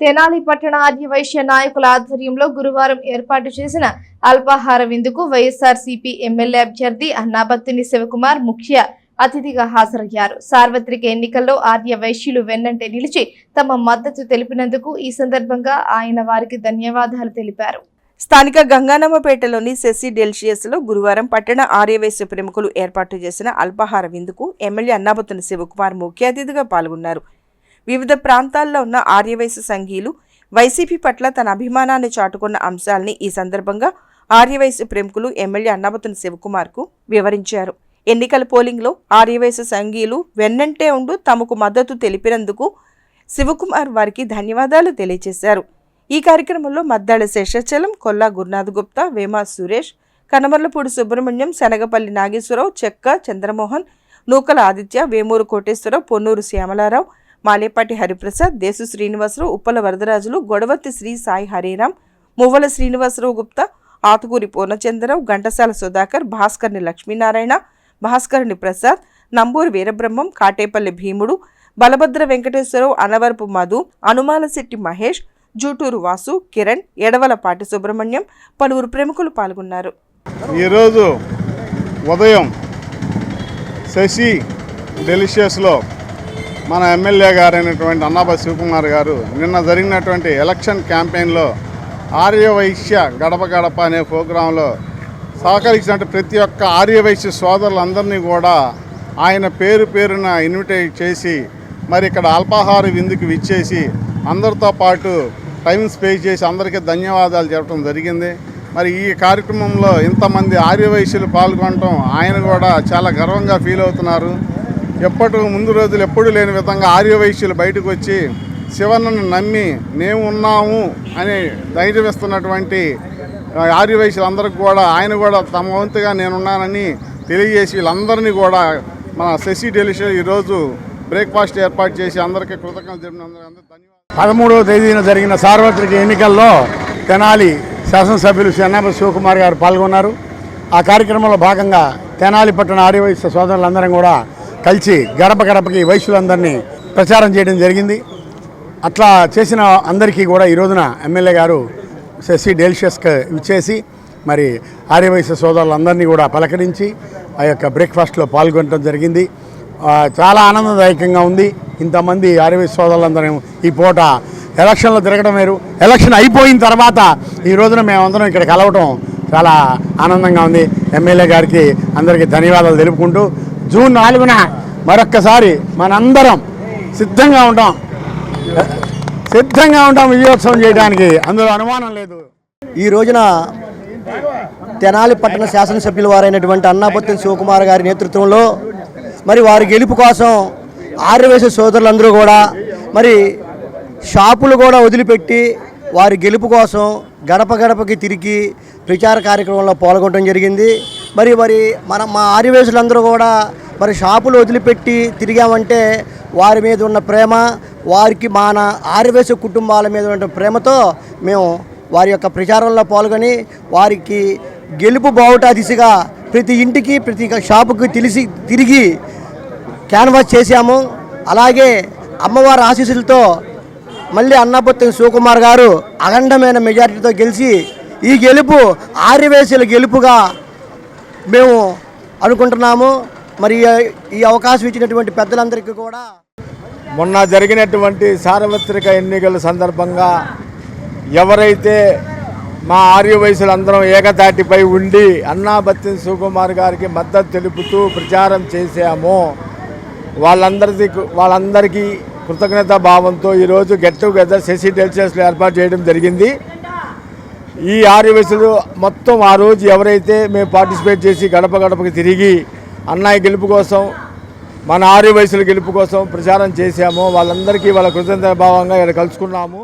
తెనాలి పట్టణ ఆర్యవైశ్య నాయకుల ఆధ్వర్యంలో గురువారం ఏర్పాటు చేసిన అల్పాహార విందుకు వైఎస్ఆర్సీపీ ఎమ్మెల్యే అభ్యర్థి అన్నాబత్తుని శివకుమార్ ముఖ్య అతిథిగా హాజరయ్యారు. సార్వత్రిక ఎన్నికల్లో ఆర్యవైశ్యులు వెన్నంటే నిలిచి తమ మద్దతు తెలిపినందుకు ఈ సందర్భంగా ఆయన వారికి ధన్యవాదాలు తెలిపారు. స్థానిక గంగానమ్మపేటలోని సెసి డెల్షియస్ లో గురువారం పట్టణ ఆర్యవైశ్య ప్రముఖులు ఏర్పాటు చేసిన అల్పాహార విందుకు ఎమ్మెల్యే అన్నాబత్తుని శివకుమార్ ముఖ్య అతిథిగా పాల్గొన్నారు. వివిధ ప్రాంతాల్లో ఉన్న ఆర్యవైశ్య సంఘీయులు వైసీపీ పట్ల తన అభిమానాన్ని చాటుకున్న అంశాలని ఈ సందర్భంగా ఆర్యవైశ్య ప్రముఖులు ఎమ్మెల్యే అన్నాబత్తుని శివకుమార్ కు వివరించారు. ఎన్నికల పోలింగ్లో ఆర్యవైశ్య సంఘీయులు వెన్నంటే ఉంటూ తమకు మద్దతు తెలిపినందుకు శివకుమార్ వారికి ధన్యవాదాలు తెలియజేశారు. ఈ కార్యక్రమంలో మద్దాళ శేషాచలం, కొల్లా గురునాథ్ గుప్తా, వేమా సురేష్, కనమర్లపూడి సుబ్రహ్మణ్యం, శనగపల్లి నాగేశ్వరరావు, చెక్క చంద్రమోహన్, నూకల ఆదిత్య, వేమూరు కోటేశ్వరరావు, పొన్నూరు శ్యామలారావు, మాలేపాటి హరిప్రసాద్, దేశు శ్రీనివాసరావు, ఉప్పల వరదరాజులు, గొడవర్తి శ్రీ సాయి హరిరామ్, మువ్వల శ్రీనివాసరావు గుప్తా, ఆతుకూరి పూర్ణచంద్రరావు, ఘంటసాల సుధాకర్, భాస్కర్ని లక్ష్మీనారాయణ, భాస్కర్ని ప్రసాద్, నంబూరి వీరబ్రహ్మం, కాటేపల్లి భీముడు, బలభద్ర వెంకటేశ్వరరావు, అనవరపు మధు, అనుమాలశెట్టి మహేష్, జూటూరు వాసు, కిరణ్, ఎడవలపాటి సుబ్రహ్మణ్యం, పలువురు ప్రముఖులు పాల్గొన్నారు. ఈరోజు ఉదయం శశి డెలిషియస్లో మన ఎమ్మెల్యే గారైనటువంటి అన్నాబత్తుని శివకుమార్ గారు నిన్న జరిగినటువంటి ఎలక్షన్ క్యాంపెయిన్లో ఆర్యవైశ్య గడప గడప అనే ప్రోగ్రాంలో సహకరించినట్టు ప్రతి ఒక్క ఆర్యవైశ్య సోదరులందరినీ కూడా ఆయన పేరు పేరున ఇన్విటేట్ చేసి మరి ఇక్కడ అల్పాహార విందుకు విచ్చేసి అందరితో పాటు టైం స్పేస్ చేసి అందరికీ ధన్యవాదాలు చెప్పడం జరిగింది. మరి ఈ కార్యక్రమంలో ఇంతమంది ఆర్యవైశ్యులు పాల్గొనడం ఆయన కూడా చాలా గర్వంగా ఫీల్ అవుతున్నారు. ముందు రోజులు ఎప్పుడూ లేని విధంగా ఆర్యవైశ్యులు బయటకు వచ్చి శివన్నను నమ్మి మేము ఉన్నాము అని ధైర్యం ఇస్తున్నటువంటి ఆర్యవైశ్యులందరికీ కూడా ఆయన కూడా తమ వంతుగా నేనున్నానని తెలియజేసి వీళ్ళందరినీ కూడా మన శశి డెలిషియస్ ఈరోజు బ్రేక్ఫాస్ట్ ఏర్పాటు చేసి అందరికీ కృతజ్ఞతలు తెలిపినందుకు ధన్యవాదాలు. 13వ తేదీన జరిగిన సార్వత్రిక ఎన్నికల్లో తెనాలి శాసనసభ్యులు శ్రీ అన్నాబత్తుని శివకుమార్ గారు పాల్గొన్నారు. ఆ కార్యక్రమంలో భాగంగా తెనాలి పట్టణ ఆర్యవైశ్య సోదరులందరం కూడా కలిసి గడప గడపకి వైశ్యులందరినీ ప్రచారం చేయడం జరిగింది. అట్లా చేసిన అందరికీ కూడా ఈ రోజున ఎమ్మెల్యే గారు సెసి డెలిషియస్కి ఇచ్చేసి మరి ఆర్యవైశ్య సోదరులందరినీ కూడా పలకరించి ఆ యొక్క బ్రేక్ఫాస్ట్లో పాల్గొనడం జరిగింది. చాలా ఆనందదాయకంగా ఉంది. ఇంతమంది ఆర్యవైశ్య సోదరులందరం ఈ పూట ఎలక్షన్లో తిరగడం వేరు, ఎలక్షన్ అయిపోయిన తర్వాత ఈ రోజున మేమందరం ఇక్కడ కలవటం చాలా ఆనందంగా ఉంది. ఎమ్మెల్యే గారికి అందరికీ ధన్యవాదాలు తెలుపుకుంటూ జూన్ 4న మరొక్కసారి మనందరం సిద్ధంగా ఉంటాం విజయోత్సవం చేయడానికి, అందులో అనుమానం లేదు. ఈ రోజున తెనాలి పట్టణ శాసనసభ్యుల వారైనటువంటి అన్నాబత్తుని శివకుమార్ గారి నేతృత్వంలో మరి వారి గెలుపు కోసం ఆర్యవైశ్య సోదరులందరూ కూడా మరి షాపులు కూడా వదిలిపెట్టి వారి గెలుపు కోసం గడప గడపకి తిరిగి ప్రచార కార్యక్రమంలో పాల్గొనడం జరిగింది. మరి మా ఆర్యవైశ్యులందరూ కూడా మరి షాపులు వదిలిపెట్టి తిరిగామంటే వారి మీద ఉన్న ప్రేమ, వారికి మన ఆర్యవైశ్య కుటుంబాల మీద ఉన్న ప్రేమతో మేము వారి యొక్క ప్రచారంలో పాల్గొని వారికి గెలుపు బావుటా దిశగా ప్రతి ఇంటికి ప్రతి షాపుకి తిరిగి క్యాన్వాస్ చేశాము. అలాగే అమ్మవారి ఆశీస్సులతో మళ్ళీ అన్నాబత్తుని శివకుమార్ గారు అఖండమైన మెజారిటీతో గెలిచి ఈ గెలుపు ఆర్యవైశ్యుల గెలుపుగా మేము అనుకుంటున్నాము. మరి ఈ అవకాశం ఇచ్చినటువంటి పెద్దలందరికీ కూడా మొన్న జరిగినటువంటి సార్వత్రిక ఎన్నికల సందర్భంగా ఎవరైతే మా ఆర్యవైశ్యులందరం ఏకతాటిపై ఉండి అన్నాబత్తుని శివకుమార్ గారికి మద్దతు తెలుపుతూ ప్రచారం చేశామో వాళ్ళందరికీ కృతజ్ఞతా భావంతో ఈరోజు గెట్ టుగెదర్ సెసి డెలిషియస్లో ఏర్పాటు చేయడం జరిగింది. ఈ ఆర్యవైశ్యులు మొత్తం ఆ రోజు ఎవరైతే మేము పార్టిసిపేట్ చేసి గడప గడపకి తిరిగి అన్నయ్య గెలుపు కోసం, మన ఆర్యవైశ్యుల గెలుపు కోసం ప్రచారం చేశామో వాళ్ళందరికీ వాళ్ళ కృతజ్ఞతా భావంగా ఇక్కడ కలుసుకున్నాము.